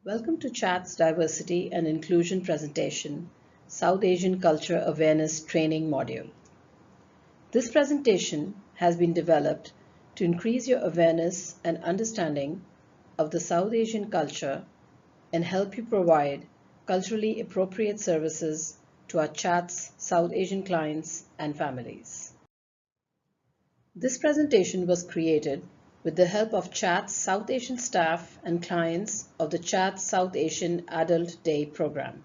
Welcome to CHAT's Diversity and Inclusion presentation, South Asian Culture Awareness Training Module. This presentation has been developed to increase your awareness and understanding of the South Asian culture and help you provide culturally appropriate services to our CHAT's South Asian clients and families. This presentation was created with the help of CHAT's South Asian staff and clients of the CHAT South Asian Adult Day program.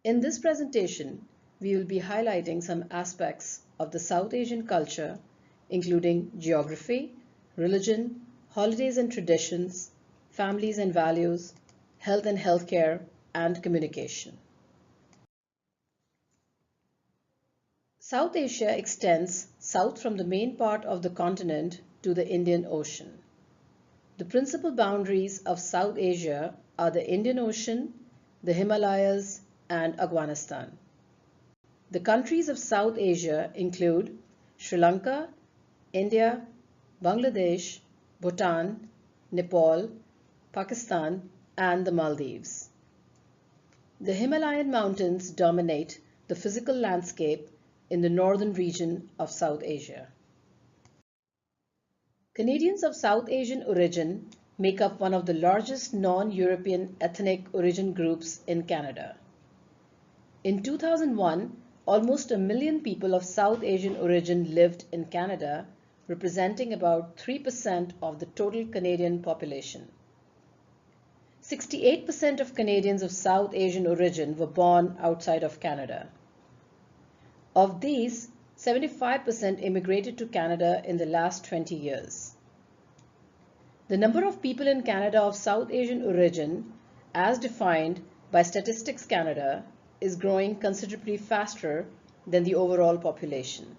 In this presentation, we will be highlighting some aspects of the South Asian culture, including geography, religion, holidays and traditions, families and values, health and healthcare, and communication. South Asia extends south from the main part of the continent to the Indian Ocean. The principal boundaries of South Asia are the Indian Ocean, the Himalayas, and Afghanistan. The countries of South Asia include Sri Lanka, India, Bangladesh, Bhutan, Nepal, Pakistan, and the Maldives. The Himalayan mountains dominate the physical landscape in the northern region of South Asia. Canadians of South Asian origin make up one of the largest non-European ethnic origin groups in Canada. In 2001, almost 1 million people of South Asian origin lived in Canada, representing about 3% of the total Canadian population. 68% of Canadians of South Asian origin were born outside of Canada. Of these, 75% immigrated to Canada in the last 20 years. The number of people in Canada of South Asian origin, as defined by Statistics Canada, is growing considerably faster than the overall population.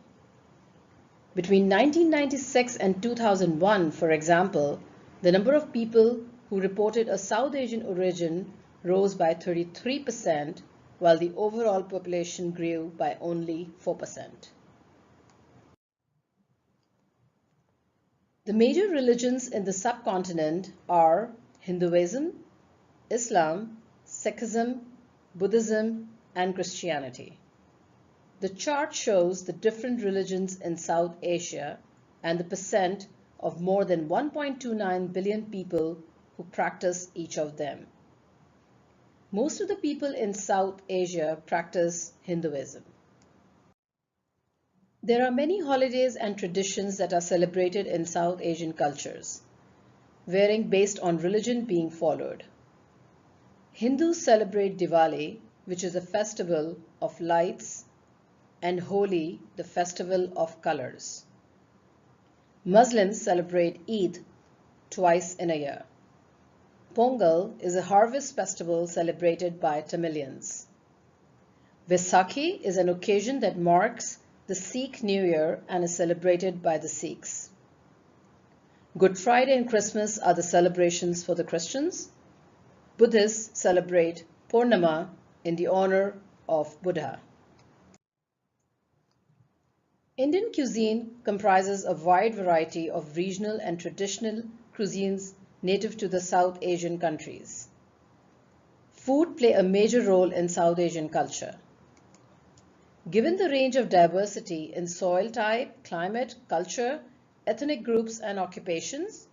Between 1996 and 2001, for example, the number of people who reported a South Asian origin rose by 33%, while the overall population grew by only 4%. The major religions in the subcontinent are Hinduism, Islam, Sikhism, Buddhism, and Christianity. The chart shows the different religions in South Asia and the percent of more than 1.29 billion people who practice each of them. Most of the people in South Asia practice Hinduism. There are many holidays and traditions that are celebrated in South Asian cultures, varying based on religion being followed. Hindus celebrate Diwali, which is a festival of lights, and Holi, the festival of colors. Muslims celebrate Eid twice in a year. Pongal is a harvest festival celebrated by Tamilians. Vaisakhi is an occasion that marks the Sikh New Year and is celebrated by the Sikhs. Good Friday and Christmas are the celebrations for the Christians. Buddhists celebrate Purnima in the honor of Buddha. Indian cuisine comprises a wide variety of regional and traditional cuisines native to the South Asian countries. Food play a major role in South Asian culture. Given the range of diversity in soil type, climate, culture, ethnic groups, and occupations,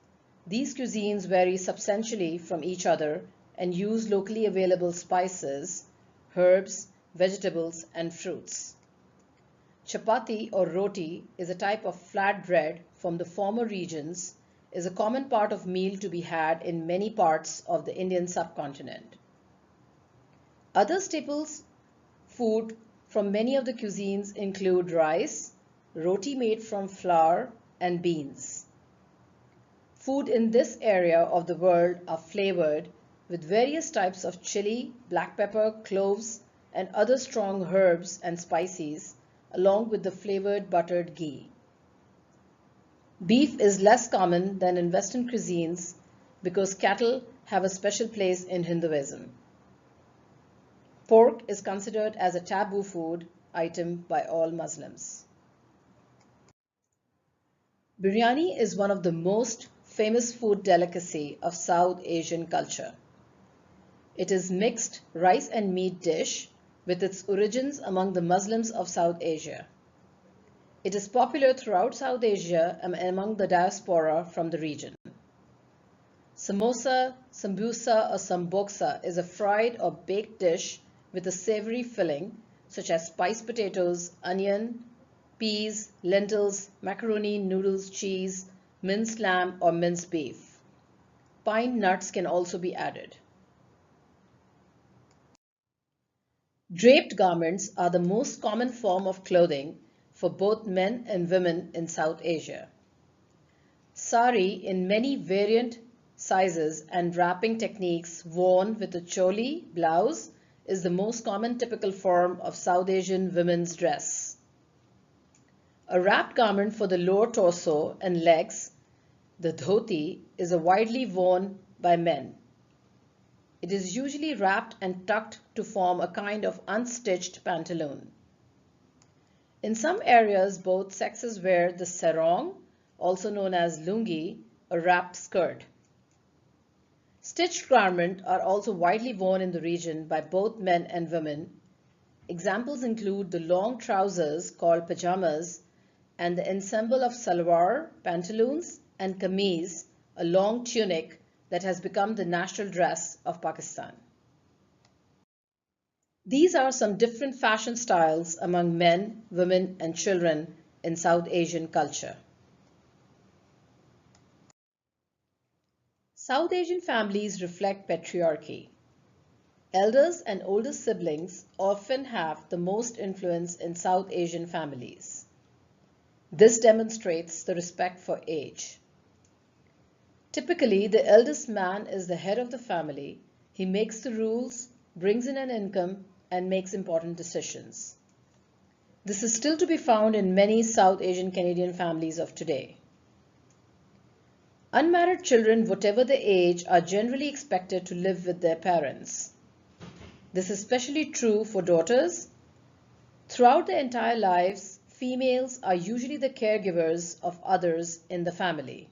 these cuisines vary substantially from each other and use locally available spices, herbs, vegetables, and fruits. Chapati or roti is a type of flat bread from the former regions, is a common part of meal to be had in many parts of the Indian subcontinent. Other staples food from many of the cuisines include rice, roti made from flour, and beans. Food in this area of the world are flavored with various types of chili, black pepper, cloves, and other strong herbs and spices, along with the flavored buttered ghee. Beef is less common than in Western cuisines because cattle have a special place in Hinduism. Pork is considered as a taboo food item by all Muslims. Biryani is one of the most famous food delicacy of South Asian culture. It is mixed rice and meat dish with its origins among the Muslims of South Asia. It is popular throughout South Asia and among the diaspora from the region. Samosa, sambusa or samboksa is a fried or baked dish with a savory filling such as spiced potatoes, onion, peas, lentils, macaroni, noodles, cheese, minced lamb or minced beef. Pine nuts can also be added. Draped garments are the most common form of clothing for both men and women in South Asia. Sari in many variant sizes and wrapping techniques worn with a choli blouse is the most common typical form of South Asian women's dress. A wrapped garment for the lower torso and legs, the dhoti, is widely worn by men. It is usually wrapped and tucked to form a kind of unstitched pantaloon. In some areas, both sexes wear the sarong, also known as lungi, a wrapped skirt. Stitched garments are also widely worn in the region by both men and women. Examples include the long trousers called pajamas and the ensemble of salwar, pantaloons, and kameez, a long tunic that has become the national dress of Pakistan. These are some different fashion styles among men, women, and children in South Asian culture. South Asian families reflect patriarchy. Elders and older siblings often have the most influence in South Asian families. This demonstrates the respect for age. Typically, the eldest man is the head of the family. He makes the rules, brings in an income, and makes important decisions. This is still to be found in many South Asian Canadian families of today. Unmarried children, whatever the age, are generally expected to live with their parents. This is especially true for daughters. Throughout their entire lives, females are usually the caregivers of others in the family.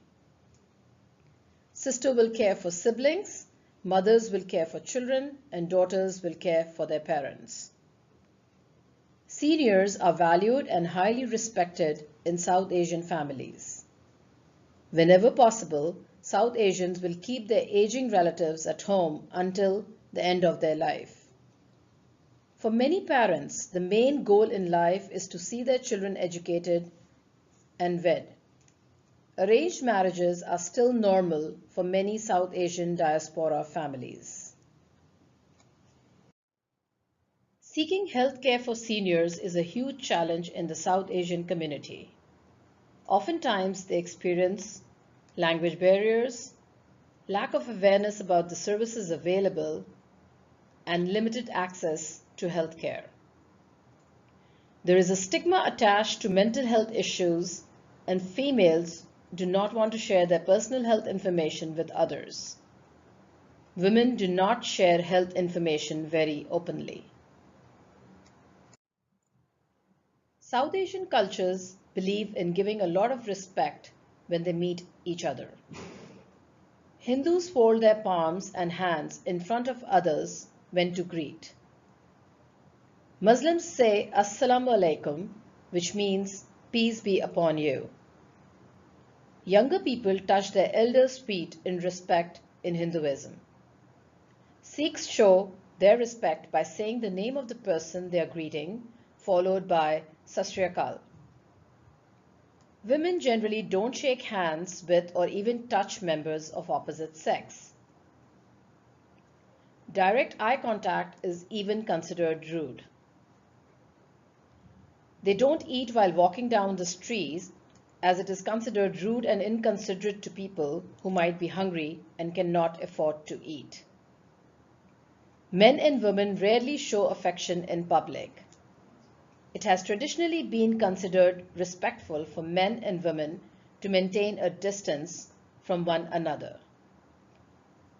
Sister will care for siblings, mothers will care for children, and daughters will care for their parents. Seniors are valued and highly respected in South Asian families. Whenever possible, South Asians will keep their aging relatives at home until the end of their life. For many parents, the main goal in life is to see their children educated and wed. Arranged marriages are still normal for many South Asian diaspora families. Seeking health care for seniors is a huge challenge in the South Asian community. Oftentimes, they experience language barriers, lack of awareness about the services available, and limited access to health care. There is a stigma attached to mental health issues, and females do not want to share their personal health information with others. Women do not share health information very openly. South Asian cultures believe in giving a lot of respect when they meet each other. Hindus fold their palms and hands in front of others when to greet. Muslims say Assalamu alaikum, which means peace be upon you. Younger people touch their elders' feet in respect in Hinduism. Sikhs show their respect by saying the name of the person they are greeting, followed by Sat Sri Akal. Women generally don't shake hands with or even touch members of opposite sex. Direct eye contact is even considered rude. They don't eat while walking down the streets, as it is considered rude and inconsiderate to people who might be hungry and cannot afford to eat. Men and women rarely show affection in public. It has traditionally been considered respectful for men and women to maintain a distance from one another.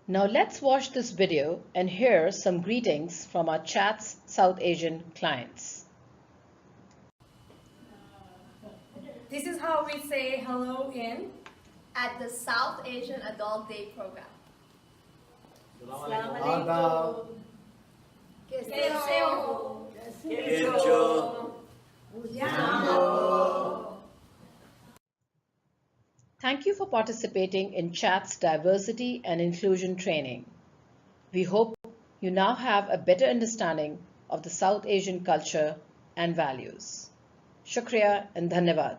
Now let's watch this video and hear some greetings from our Chat's South Asian clients. This is how we say hello in at the South Asian Adult Day program. Adab. कैसे हो? Thank you for participating in CHAT's diversity and inclusion training. We hope you now have a better understanding of the South Asian culture and values. Shukriya and Dhanyavad.